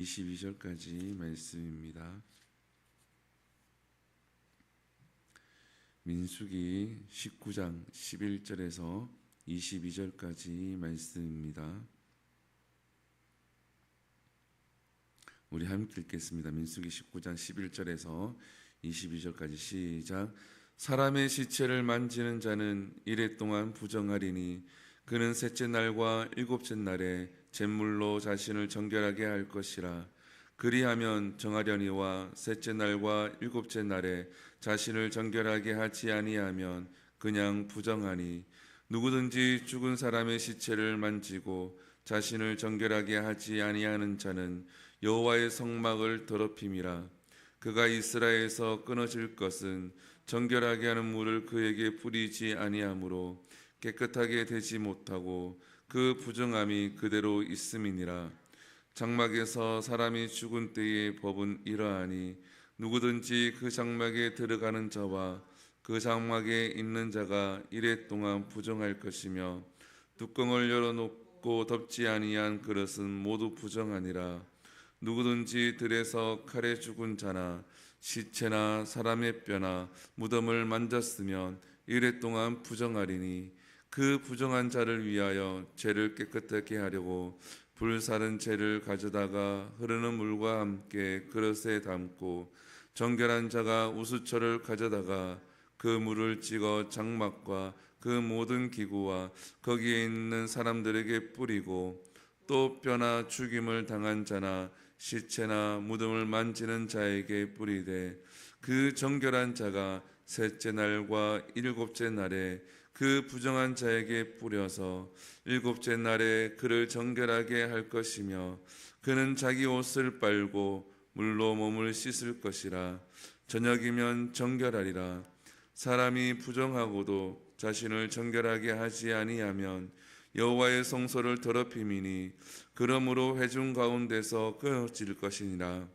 22절까지 말씀입니다. 민수기 19장 11절에서 22절까지 말씀입니다. 우리 함께 읽겠습니다. 민수기 19장 11절에서 22절까지 시작. 사람의 시체를 만지는 자는 이레 동안 부정하리니 그는 셋째 날과 일곱째 날에 잿물로 자신을 정결하게 할 것이라. 그리하면 정하려니와 셋째 날과 일곱째 날에 자신을 정결하게 하지 아니하면 그냥 부정하니, 누구든지 죽은 사람의 시체를 만지고 자신을 정결하게 하지 아니하는 자는 여호와의 성막을 더럽힘이라. 그가 이스라엘에서 끊어질 것은 정결하게 하는 물을 그에게 뿌리지 아니하므로 깨끗하게 되지 못하고 그 부정함이 그대로 있음이니라. 장막에서 사람이 죽은 때의 법은 이러하니, 누구든지 그 장막에 들어가는 자와 그 장막에 있는 자가 이레 동안 부정할 것이며, 뚜껑을 열어놓고 덮지 아니한 그릇은 모두 부정하니라. 누구든지 들에서 칼에 죽은 자나 시체나 사람의 뼈나 무덤을 만졌으면 이레 동안 부정하리니, 그 부정한 자를 위하여 죄를 깨끗하게 하려고 불사른 재를 가져다가 흐르는 물과 함께 그릇에 담고, 정결한 자가 우수초를 가져다가 그 물을 찍어 장막과 그 모든 기구와 거기에 있는 사람들에게 뿌리고, 또 뼈나 죽임을 당한 자나 시체나 무덤을 만지는 자에게 뿌리되, 그 정결한 자가 셋째 날과 일곱째 날에 그 부정한 자에게 뿌려서 일곱째 날에 그를 정결하게 할 것이며, 그는 자기 옷을 빨고 물로 몸을 씻을 것이라. 저녁이면 정결하리라. 사람이 부정하고도 자신을 정결하게 하지 아니하면 여호와의 성소를 더럽힘이니, 그러므로 회중 가운데서 끊어질 것이니라.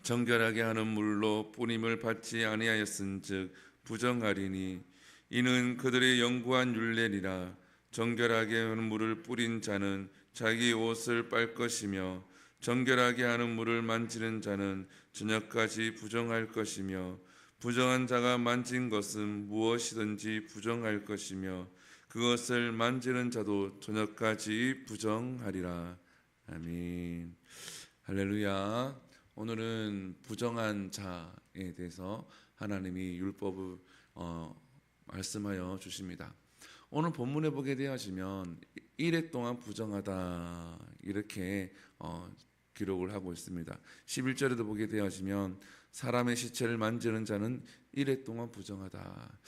정결하게 하는 물로 뿌림을 받지 아니하였은즉 부정하리니, 이는 그들의 영구한 율례니라. 정결하게 하는 물을 뿌린 자는 자기 옷을 빨 것이며, 정결하게 하는 물을 만지는 자는 저녁까지 부정할 것이며, 부정한 자가 만진 것은 무엇이든지 부정할 것이며, 그것을 만지는 자도 저녁까지 부정하리라. 아멘. 할렐루야. 오늘은 부정한 자에 대해서 하나님이 율법을 말씀하여 주십니다. 오늘 본문에 보게 되어지면 이레 동안 부정하다 이렇게 기록을 하고 있습니다. 11절에도 보게 되어지면 사람의 시체를 만지는 자는 이레 동안 부정하다.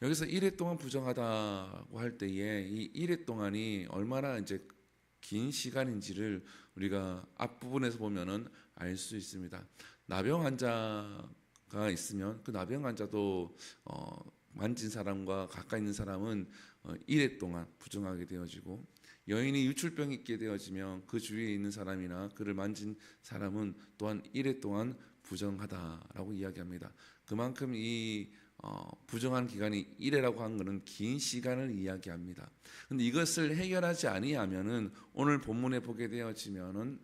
여기서 이레 동안 부정하다고 할 때에 이 이레 동안이 얼마나 이제 긴 시간인지를 우리가 앞부분에서 보면은 알 수 있습니다. 나병 환자가 있으면 그 나병 환자도 만진 사람과 가까이 있는 사람은 이레 동안 부정하게 되어지고, 여인이 유출병이 있게 되어지면 그 주위에 있는 사람이나 그를 만진 사람은 또한 이레 동안 부정하다라고 이야기합니다. 그만큼 이 부정한 기간이 이래라고 하는 것은 긴 시간을 이야기합니다. 그런데 이것을 해결하지 아니하면은 오늘 본문에 보게 되어지면은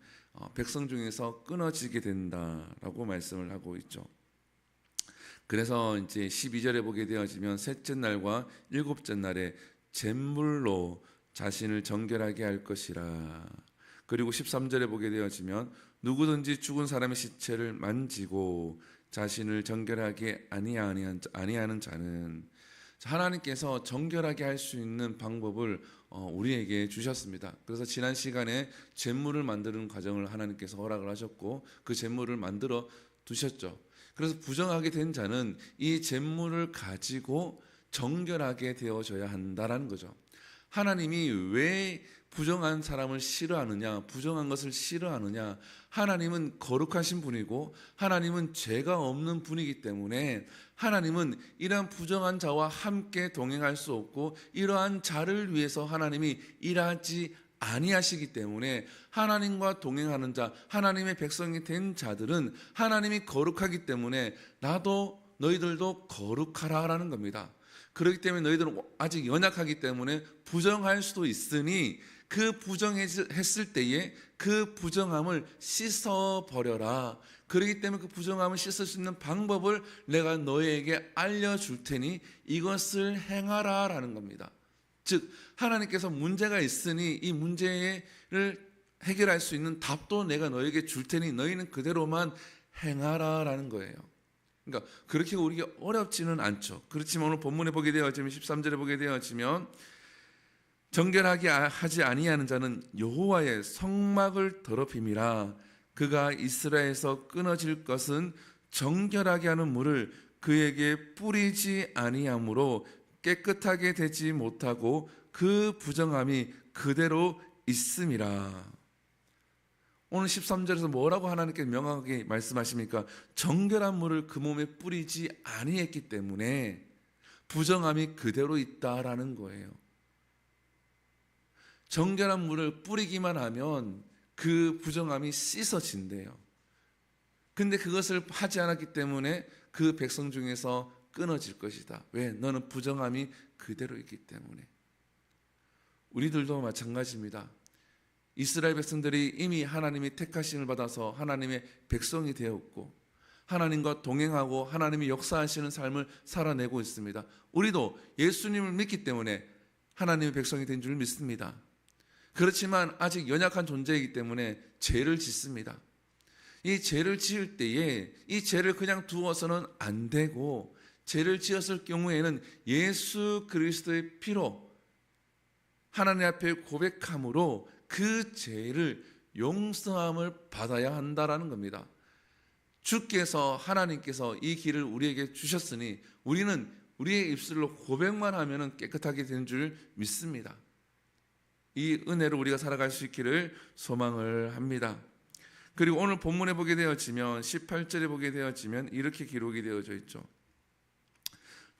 백성 중에서 끊어지게 된다라고 말씀을 하고 있죠. 그래서 이제 12절에 보게 되어지면 셋째 날과 일곱째 날에 잿물로 자신을 정결하게 할 것이라. 그리고 13절에 보게 되어지면 누구든지 죽은 사람의 시체를 만지고 자신을 정결하게 아니하는 자는, 하나님께서 정결하게 할 수 있는 방법을 우리에게 주셨습니다. 그래서 지난 시간에 잿물을 만드는 과정을 하나님께서 허락을 하셨고, 그 잿물을 만들어 두셨죠. 그래서 부정하게 된 자는 이 잿물을 가지고 정결하게 되어져야 한다라는 거죠. 하나님이 왜 부정한 사람을 싫어하느냐, 부정한 것을 싫어하느냐? 하나님은 거룩하신 분이고 하나님은 죄가 없는 분이기 때문에 하나님은 이러한 부정한 자와 함께 동행할 수 없고, 이러한 자를 위해서 하나님이 일하지 아니하시기 때문에 하나님과 동행하는 자, 하나님의 백성이 된 자들은 하나님이 거룩하기 때문에 나도 너희들도 거룩하라라는 겁니다. 그렇기 때문에 너희들은 아직 연약하기 때문에 부정할 수도 있으니 그 부정했을 때에 그 부정함을 씻어버려라. 그렇기 때문에 그 부정함을 씻을 수 있는 방법을 내가 너에게 알려줄 테니 이것을 행하라 라는 겁니다. 즉 하나님께서 문제가 있으니 이 문제를 해결할 수 있는 답도 내가 너에게 줄 테니 너희는 그대로만 행하라 라는 거예요. 그러니까 그렇게 우리가 어렵지는 않죠. 그렇지만 오늘 본문에 보게 되어지면 13절에 보게 되어지면 정결하게 하지 아니하는 자는 여호와의 성막을 더럽힘이라. 그가 이스라엘에서 끊어질 것은 정결하게 하는 물을 그에게 뿌리지 아니하므로 깨끗하게 되지 못하고 그 부정함이 그대로 있음이라. 오늘 13절에서 뭐라고 하나님께 명확하게 말씀하십니까? 정결한 물을 그 몸에 뿌리지 아니했기 때문에 부정함이 그대로 있다라는 거예요. 정결한 물을 뿌리기만 하면 그 부정함이 씻어진대요. 근데 그것을 하지 않았기 때문에 그 백성 중에서 끊어질 것이다. 왜? 너는 부정함이 그대로 있기 때문에. 우리들도 마찬가지입니다. 이스라엘 백성들이 이미 하나님이 택하심을 받아서 하나님의 백성이 되었고 하나님과 동행하고 하나님이 역사하시는 삶을 살아내고 있습니다. 우리도 예수님을 믿기 때문에 하나님의 백성이 된 줄 믿습니다. 그렇지만 아직 연약한 존재이기 때문에 죄를 짓습니다. 이 죄를 지을 때에 이 죄를 그냥 두어서는 안 되고 죄를 지었을 경우에는 예수 그리스도의 피로 하나님 앞에 고백함으로 그 죄를 용서함을 받아야 한다라는 겁니다. 주께서 하나님께서 이 길을 우리에게 주셨으니 우리는 우리의 입술로 고백만 하면 깨끗하게 된 줄 믿습니다. 이 은혜로 우리가 살아갈 수 있기를 소망을 합니다. 그리고 오늘 본문에 보게 되어지면 18절에 보게 되어지면 이렇게 기록이 되어져 있죠.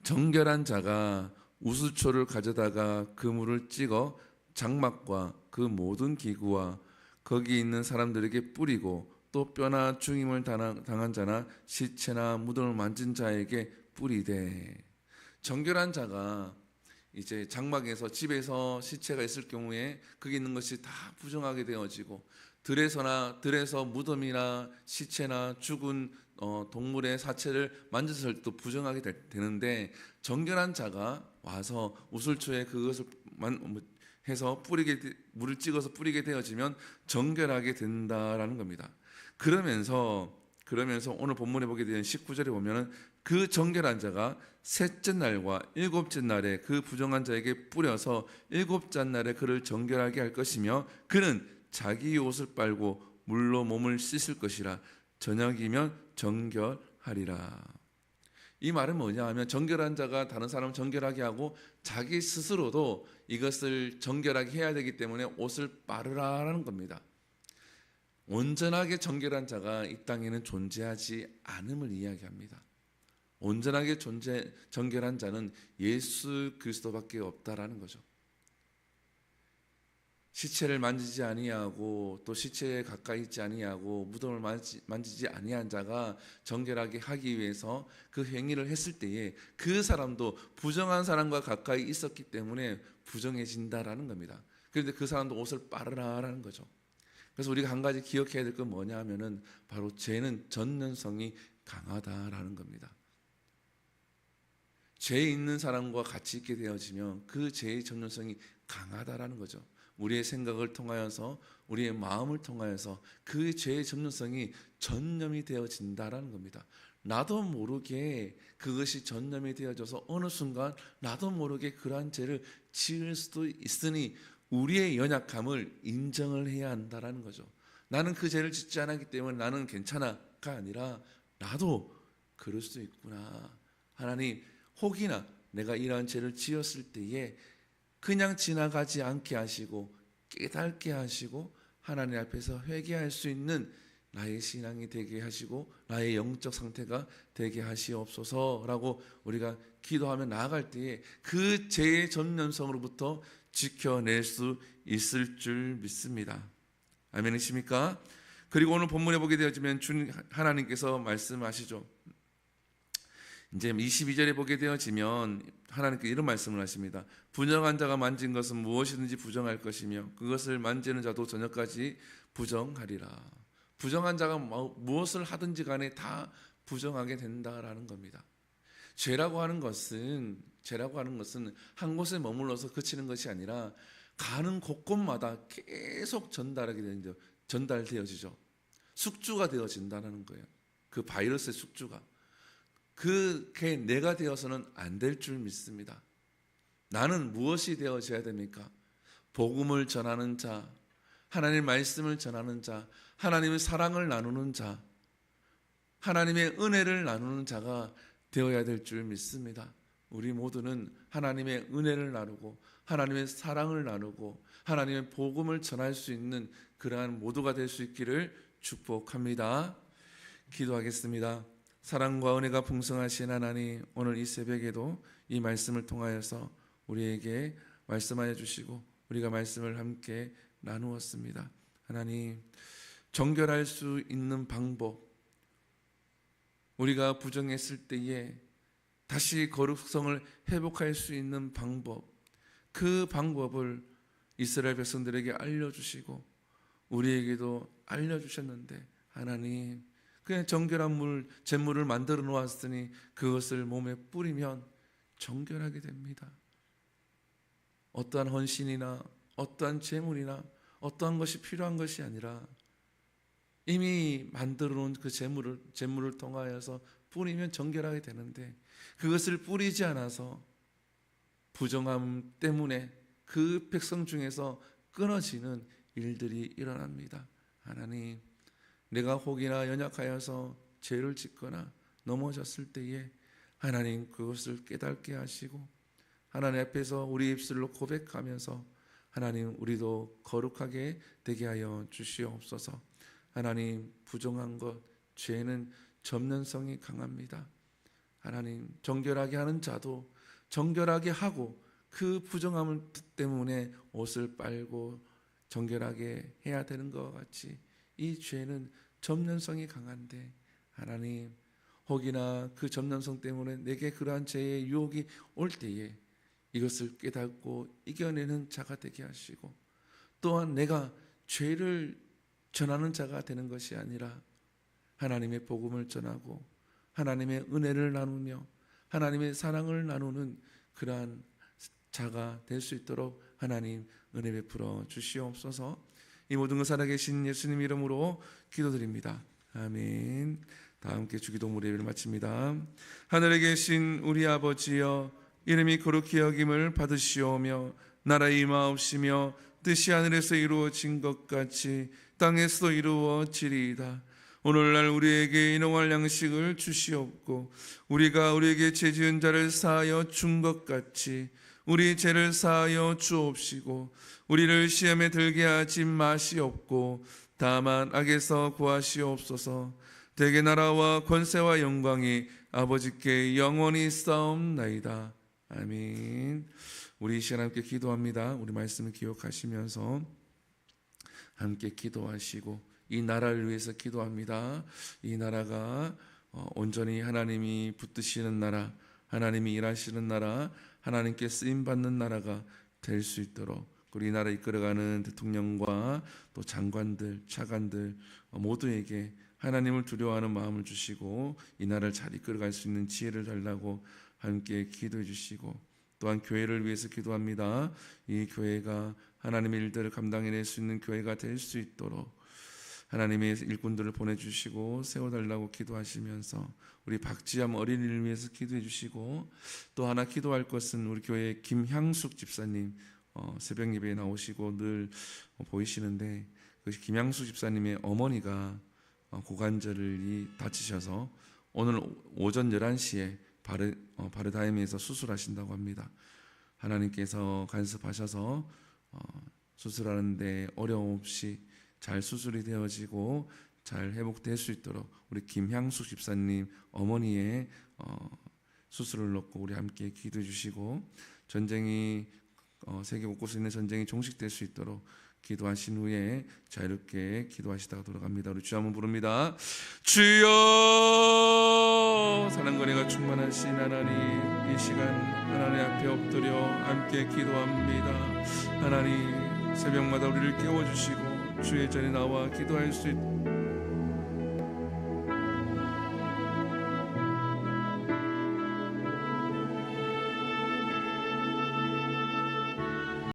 정결한 자가 우수초를 가져다가 그 물을 찍어 장막과 그 모든 기구와 거기 있는 사람들에게 뿌리고 또 뼈나 죽임을 당한 자나 시체나 무덤을 만진 자에게 뿌리되. 정결한 자가 이제 장막에서 집에서 시체가 있을 경우에 거기 있는 것이 다 부정하게 되어지고 들에서 무덤이나 시체나 죽은 동물의 사체를 만져서 또 부정하게 되는데 정결한 자가 와서 우슬초에 그것을 해서 물을 찍어서 뿌리게 되어지면 정결하게 된다라는 겁니다. 그러면서 오늘 본문에 보게 되는 19절에 보면은 그 정결한 자가 셋째 날과 일곱째 날에 그 부정한 자에게 뿌려서 일곱째 날에 그를 정결하게 할 것이며 그는 자기 옷을 빨고 물로 몸을 씻을 것이라. 저녁이면 정결하리라. 이 말은 뭐냐 하면 정결한 자가 다른 사람을 정결하게 하고 자기 스스로도 이것을 정결하게 해야 되기 때문에 옷을 빨으라라는 겁니다. 온전하게 정결한 자가 이 땅에는 존재하지 않음을 이야기합니다. 온전하게 정결한 자는 예수 그리스도밖에 없다라는 거죠. 시체를 만지지 아니하고 또 시체에 가까이 있지 아니하고 무덤을 만지지 아니한 자가 정결하게 하기 위해서 그 행위를 했을 때에 그 사람도 부정한 사람과 가까이 있었기 때문에 부정해진다라는 겁니다. 그런데 그 사람도 옷을 빨으라라는 거죠. 그래서 우리가 한 가지 기억해야 될 건 뭐냐 하면은 바로 죄는 전면성이 강하다라는 겁니다. 죄 있는 사람과 같이 있게 되어지면 그 죄의 전면성이 강하다라는 거죠. 우리의 생각을 통하여서 우리의 마음을 통하여서 그 죄의 전념성이 전념이 되어진다라는 겁니다. 나도 모르게 그것이 전념이 되어져서 어느 순간 나도 모르게 그러한 죄를 지을 수도 있으니 우리의 연약함을 인정을 해야 한다라는 거죠. 나는 그 죄를 짓지 않았기 때문에 나는 괜찮아가 아니라 나도 그럴 수도 있구나. 하나님 혹이나 내가 이러한 죄를 지었을 때에 그냥 지나가지 않게 하시고 깨닫게 하시고 하나님 앞에서 회개할 수 있는 나의 신앙이 되게 하시고 나의 영적 상태가 되게 하시옵소서라고 우리가 기도하며 나아갈 때에 그 죄의 전념성으로부터 지켜낼 수 있을 줄 믿습니다. 아멘이십니까? 그리고 오늘 본문에 보게 되어지면 주님 하나님께서 말씀하시죠. 이제 22절에 보게 되어지면 하나님께서 이런 말씀을 하십니다. 부정한 자가 만진 것은 무엇이든지 부정할 것이며 그것을 만지는 자도 저녁까지 부정하리라. 부정한 자가 무엇을 하든지 간에 다 부정하게 된다라는 겁니다. 죄라고 하는 것은 한 곳에 머물러서 그치는 것이 아니라 가는 곳곳마다 계속 전달되어지죠. 숙주가 되어진다는 거예요. 그 바이러스의 숙주가. 그게 내가 되어서는 안 될 줄 믿습니다. 나는 무엇이 되어져야 됩니까? 복음을 전하는 자, 하나님의 말씀을 전하는 자, 하나님의 사랑을 나누는 자, 하나님의 은혜를 나누는 자가 되어야 될 줄 믿습니다. 우리 모두는 하나님의 은혜를 나누고 하나님의 사랑을 나누고 하나님의 복음을 전할 수 있는 그러한 모두가 될 수 있기를 축복합니다. 기도하겠습니다. 사랑과 은혜가 풍성하신 하나님, 오늘 이 새벽에도 이 말씀을 통하여서 우리에게 말씀하여 주시고 우리가 말씀을 함께 나누었습니다. 하나님, 정결할 수 있는 방법, 우리가 부정했을 때에 다시 거룩성을 회복할 수 있는 방법, 그 방법을 이스라엘 백성들에게 알려주시고 우리에게도 알려주셨는데, 하나님, 그냥 정결한 잿물을 만들어 놓았으니 그것을 몸에 뿌리면 정결하게 됩니다. 어떠한 헌신이나 어떠한 제물이나 어떠한 것이 필요한 것이 아니라 이미 만들어 놓은 그 제물을 통하여서 뿌리면 정결하게 되는데, 그것을 뿌리지 않아서 부정함 때문에 그 백성 중에서 끊어지는 일들이 일어납니다. 하나님, 내가 혹이나 연약하여서 죄를 짓거나 넘어졌을 때에 하나님 그것을 깨닫게 하시고 하나님 앞에서 우리 입술로 고백하면서 하나님 우리도 거룩하게 되게 하여 주시옵소서. 하나님, 부정한 것, 죄는 전면성이 강합니다. 하나님, 정결하게 하는 자도 정결하게 하고 그 부정함 때문에 옷을 빨고 정결하게 해야 되는 것 같이 이 죄는 전면성이 강한데, 하나님, 혹이나 그 전면성 때문에 내게 그러한 죄의 유혹이 올 때에 이것을 깨닫고 이겨내는 자가 되게 하시고, 또한 내가 죄를 전하는 자가 되는 것이 아니라 하나님의 복음을 전하고 하나님의 은혜를 나누며 하나님의 사랑을 나누는 그러한 자가 될 수 있도록 하나님 은혜 베풀어 주시옵소서. 이 모든 것 살아계신 예수님 이름으로 기도드립니다. 아멘. 다 함께 주기도문 예배를 마칩니다. 하늘에 계신 우리 아버지여, 이름이 거룩히 여김을 받으시오며 나라의 임하옵시며 뜻이 하늘에서 이루어진 것 같이 땅에서도 이루어지리이다. 오늘날 우리에게 일용할 양식을 주시옵고 우리가 우리에게 죄 지은 자를 사하여 준 것 같이 우리 죄를 사하여 주옵시고 우리를 시험에 들게 하지 마시옵고 다만 악에서 구하시옵소서. 대개 나라와 권세와 영광이 아버지께 영원히 쌓옵나이다. 아멘. 우리 이 시간 함께 기도합니다. 우리 말씀을 기억하시면서 함께 기도하시고 이 나라를 위해서 기도합니다. 이 나라가 온전히 하나님이 붙드시는 나라, 하나님이 일하시는 나라, 하나님께 쓰임받는 나라가 될 수 있도록 우리 나라 이끌어가는 대통령과 또 장관들, 차관들 모두에게 하나님을 두려워하는 마음을 주시고 이 나라를 잘 이끌어갈 수 있는 지혜를 달라고 함께 기도해 주시고, 또한 교회를 위해서 기도합니다. 이 교회가 하나님의 일들을 감당해낼 수 있는 교회가 될 수 있도록 하나님의 일꾼들을 보내주시고 세워달라고 기도하시면서 우리 박지암 어린이를 위해서 기도해 주시고, 또 하나 기도할 것은 우리 교회 김향숙 집사님 새벽 예배에 나오시고 늘 보이시는데, 그 김향숙 집사님의 어머니가 고관절이 다치셔서 오늘 오전 11시에 바르다임에서 수술하신다고 합니다. 하나님께서 간섭하셔서 수술하는데 어려움 없이 잘 수술이 되어지고 잘 회복될 수 있도록 우리 김향숙 집사님 어머니의 수술을 놓고 우리 함께 기도해 주시고, 전쟁이 세계 곳곳에 있는 전쟁이 종식될 수 있도록 기도하신 후에 자유롭게 기도하시다가 돌아갑니다. 우리 주 한번 부릅니다. 주여, 사랑과 은혜가 충만하신 하나님, 이 시간 하나님 앞에 엎드려 함께 기도합니다. 하나님, 새벽마다 우리를 깨워주시고 주의 전에 나와 기도할 수 있도록